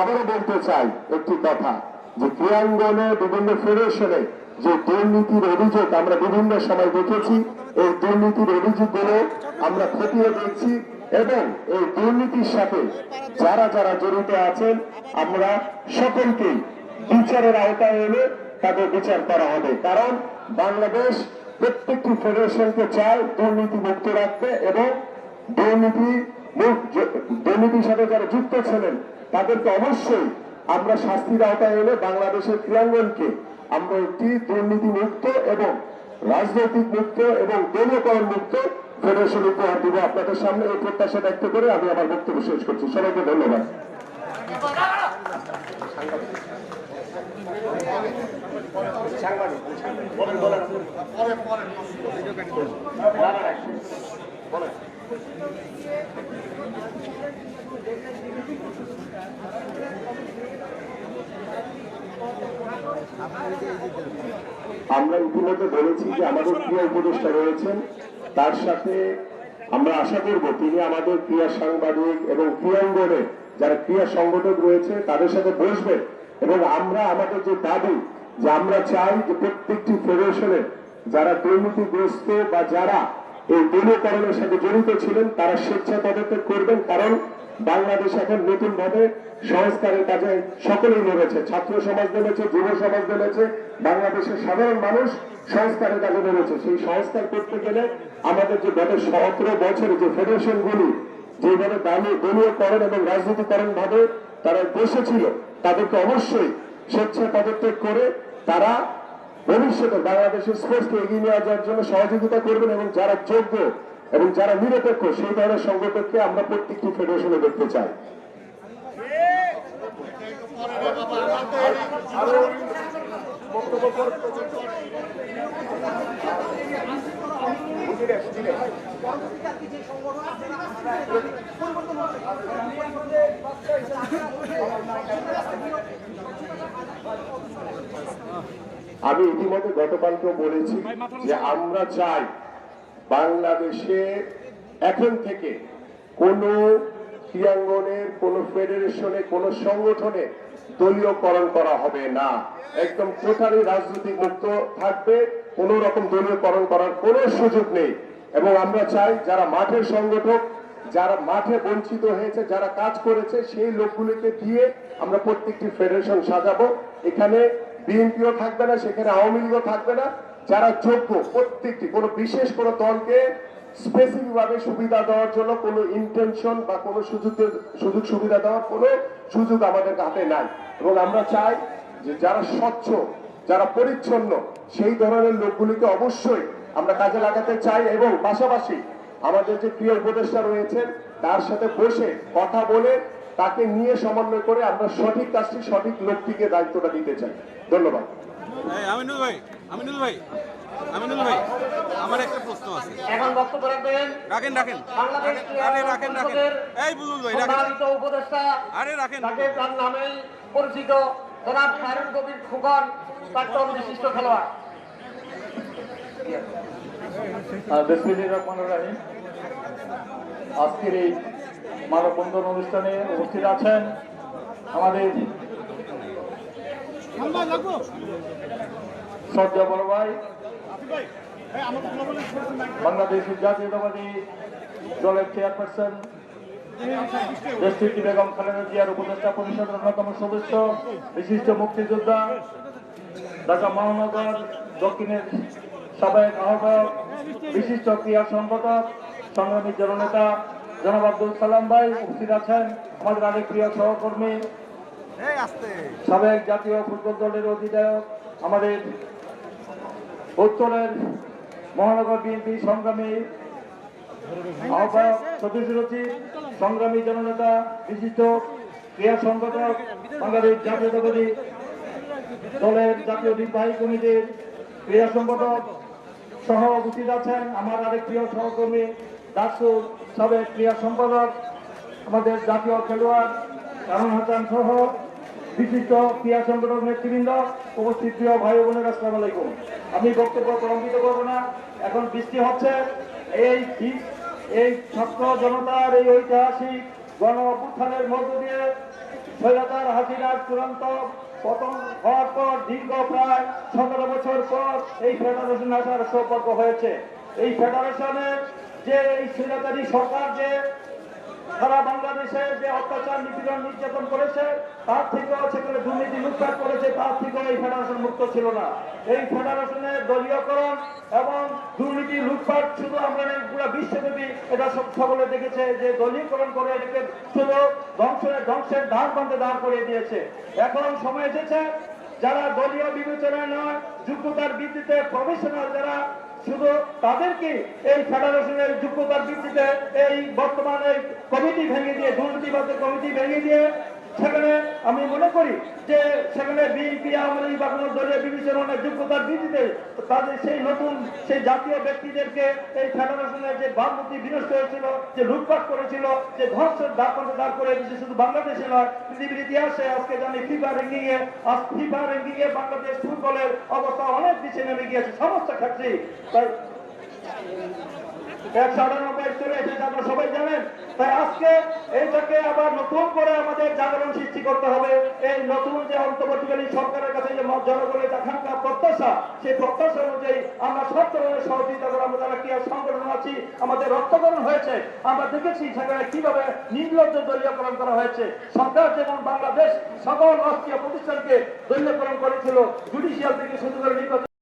আবারও বলতে চাই একটি কথা, যে ক্রীড়াঙ্গনে বিভিন্ন ফেডারেশনে যে দুর্নীতির অভিযোগ আমরা বিভিন্ন সময় দেখেছি, এই দুর্নীতির অভিযোগগুলো আমরা খতিয়ে দেখছি এবং এই দুর্নীতির সাথে যারা যারা জড়িত আছেন আমরা সকলকেই বিচারের আওতায় এনে তাদের বিচার করা হবে। কারণ বাংলাদেশ প্রত্যেকটি ফেডারেশনকে চায় দুর্নীতি মুক্ত রাখতে এবং দুর্নীতির সাথে যারা যুক্ত ছিলেন তাদেরকে অবশ্যই আমরা শাস্তির আওতায় এনে বাংলাদেশের ক্রীড়াঙ্গনকে আমরা একটি দুর্নীতি মুক্ত এবং রাজনৈতিক মুক্ত এবং দলীয়করণ মুক্ত ফেডারেশন উপহার দিব আপনাদের সামনে। এই প্রত্যাশা ব্যক্ত করে আমি আমার বক্তব্য শেষ করছি। সবাইকে ধন্যবাদ। আমরা ইতিমধ্যে বলেছি যে আমাদের ক্রীড়া উপদেষ্টা রয়েছেন, তার সাথে আমরা আশা করব তিনি আমাদের ক্রীড়া সাংবাদিক এবং ক্রীড়াঙ্গনে যারা ক্রীড়া সংগঠক রয়েছে তাদের সাথে বসবেন এবং আমরা আমাদের যে দাবি, যে আমরা চাই যে প্রত্যেকটি ফেডারেশনে যারা দুর্নীতিগ্রস্ত বা যারা এই দলীয়করণের সাথে জড়িত ছিলেন তারা স্বেচ্ছা পদত্যাগ করবেন। কারণ বাংলাদেশ এখন নতুন ভাবে সংস্কারের কাজে সকলেই নেমেছে, ছাত্র সমাজ নেমেছে, যুব সমাজ নেমেছে, বাংলাদেশের সাধারণ মানুষ সংস্কারের কাজে নেমেছে। সেই সংস্কার করতে গেলে আমাদের যে গত 17 বছরে যে ফেডারেশনগুলি যেভাবে দলীয়করণ এবং রাজনীতিকরণ ভাবে তারা বসেছিল তাদেরকে অবশ্যই স্বেচ্ছা পদত্যাগ করে তারা ভবিষ্যতে বাংলাদেশের স্পোর্টসকে এগিয়ে নিয়ে যাওয়ার জন্য সহযোগিতা করবেন এবং যারা যোগ্য এবং যারা নিরপেক্ষ সেই ধরনের সংগঠনকে আমরা প্রত্যেকটি ফেডারেশনে দেখতে চাই। আমি ইতিমধ্যে গতকালকেও বলেছি যে আমরা চাই বাংলাদেশে এখন থেকে কোন ক্রীড়াঙ্গনের, কোন ফেডারেশনে, কোন সংগঠনে দলীয়করণ করা হবে না। একদম টোটালি রাজনৈতিক মুক্ত থাকবে, কোন রকম দলীয়করণ করার কোনো সুযোগ নেই। এবং আমরা চাই যারা মাঠের সংগঠক, যারা মাঠে বঞ্চিত হয়েছে, যারা কাজ করেছে সেই লোকগুলিকে দিয়ে আমরা প্রত্যেকটি ফেডারেশন সাজাবো। এখানে বিএনপিও থাকবে না, সেখানে আওয়ামী লীগও থাকবে না। যারা যোগ্য প্রত্যেকটি, কোনো বিশেষ কোনো দলকে স্পেসিফিক ভাবে সুবিধা দেওয়ার জন্য কোনো ইন্টেনশন বা কোনো সুযোগ সুবিধা দেওয়ার কোনো সুযোগ আমাদের হাতে নাই। এবং আমরা চাই যে যারা স্বচ্ছ, যারা পরিচ্ছন্ন সেই ধরনের লোকগুলিকে অবশ্যই আমরা কাজে লাগাতে চাই এবং পাশাপাশি আমাদের যে ক্রীড়া উপদেষ্টা রয়েছেন তার সাথে বসে কথা বলে তাকে নিয়ে সমন্বয় করে আমরা সঠিক কাজটি, সঠিক লোকটিকে দায়িত্বটা দিতে চাই। ধন্যবাদ। আমিনুল ভাই আমার একটা প্রশ্ন আছে। এখন বক্তব্য রাখবেন, রাখেন এই বুলবুল ভাই রাখেন। উপদেষ্টা রাখেন, তাকে তার নামে পরিচিত জনাব খায়রুল কবির খোকন, প্রাক্তন বিশিষ্ট খেলোয়াড়। আজকের এই মানববন্ধন অনুষ্ঠানে উপস্থিত আছেন আমাদের শ্রদ্ধা বড় ভাই, বাংলাদেশ জাতীয়তাবাদী দলের চেয়ারপারসন দেশটির বেগম খালেদা জিয়ার উপদেষ্টা পরিষদের অন্যতম সদস্য, বিশিষ্ট মুক্তিযোদ্ধা, ঢাকা মহানগর দক্ষিণের সাবেক আহ্বায়ক, বিশিষ্ট ক্রীড়া সংগঠক, সংগ্রামী জননেতা জনাব আব্দুল সালাম ভাই উপস্থিত আছেন। আমাদের আরেক প্রিয় সহকর্মী, সাবেক জাতীয় ফুটবল দলের অধিনায়ক, আমাদের উত্তরের মহানগর বিএনপি সংগ্রামী আহ্বায়ক, সদস্য সচিব, সংগ্রামী জননেতা, বিশিষ্ট ক্রীড়া সংগঠক, বাংলাদেশ জাতীয়তাবাদী দলের জাতীয় নির্বাহী কমিটির ক্রীড়া সংগঠক সহ উপস্থিত আছেন আমার আরেক প্রিয় সহকর্মী ডাকসুর সাবেক ক্রীড়া সম্পাদক, আমাদের জাতীয় খেলোয়াড় কারণ হাসান সহ বিশিষ্ট ক্রীড়া সংগঠন নেতৃবৃন্দ, উপস্থিত প্রিয় ভাই বোনের আসসালামু আলাইকুম। আমি বক্তব্য প্রলম্বিত করব না, এখন বৃষ্টি হচ্ছে। এই ছাত্র জনতার এই ঐতিহাসিক গণ অভ্যুত্থানের মধ্য দিয়ে স্বৈরাচার হাসিনার চূড়ান্ত পতন হওয়ার পর দীর্ঘ প্রায় 17 বছর পর এই ফেডারেশন আসার সৌভাগ্য হয়েছে। এই ফেডারেশনের যে এই স্বৈরাচারী সরকার যে সারা বাংলাদেশে যে অত্যাচার নিপীড়ন নির্যাতন করেছে, তার থেকেও সেখানে দুর্নীতি লুটপাট করেছে, তার থেকেও এই ফেডারেশন মুক্ত ছিল না। এই ফেডারেশনের দলীয়করণ এবং দুর্নীতি লুটপাট শুধু আমরা নেই, পুরো বিশ্বব্যাপী এটা সকলে দেখেছে যে দলীয়করণ করে এটাকে শুধু ধ্বংসের ধার বাঁধে দাঁড় করিয়ে দিয়েছে। এখন সময় এসেছে যারা দলীয় বিবেচনায় নয়, যোগ্যতার ভিত্তিতে প্রফেশনাল যারা, শুধু তাদেরকে এই ফেডারেশনের যোগ্যতার ভিত্তিতে এই বর্তমানে কমিটি ভেঙে দিয়ে, দুর্নীতিবাদের কমিটি ভেঙে দিয়ে সেখানে আমি মনে করি যে সেখানে বিএনপি আওয়ামী লীগ বা কোনো দলীয় বিবেচনার যোগ্যতার ভিত্তিতে তাদের সেই নতুন সেই জাতীয় ব্যক্তিদেরকে এই ফেডারেশনের যে ভাবমূর্তি বিনষ্ট হয়েছিল, যে লুটপাট করেছিল, যে ধ্বংসের দাঁড় করে দিয়েছে, শুধু বাংলাদেশে নয় পৃথিবীর ইতিহাসে আজকে জানি ফিফা র্যাঙ্কিংয়ে বাংলাদেশ ফুটবলের অবস্থা অনেক নিচে নেমে গিয়েছে সমস্ত ক্ষেত্রেই। তাই 198 চলে এসেছে, আপনারা সবাই জানেন। তাই আজকে এইটাকে আবার নতুন করে আমাদের জাগরণ সৃষ্টি করতে হবে। এই নতুন যে অন্তর্বর্তীকালীন সরকারের কাছে যে জনগণের আকাঙ্ক্ষা প্রত্যাশা, সেই প্রত্যাশা অনুযায়ী আমরা সব ধরনের সহযোগিতা করে আমরা যারা ক্রীড়া সংগঠন আছি, আমাদের রক্তকরণ হয়েছে, আমরা দেখেছি সেখানে কিভাবে নির্লজ্জ দলীয়করণ করা হয়েছে। সরকার যেমন বাংলাদেশ সকল রাষ্ট্রীয় প্রতিষ্ঠানকে দলীয়করণ করেছিল, জুডিশিয়াল থেকে শুরু করে নির্বাচন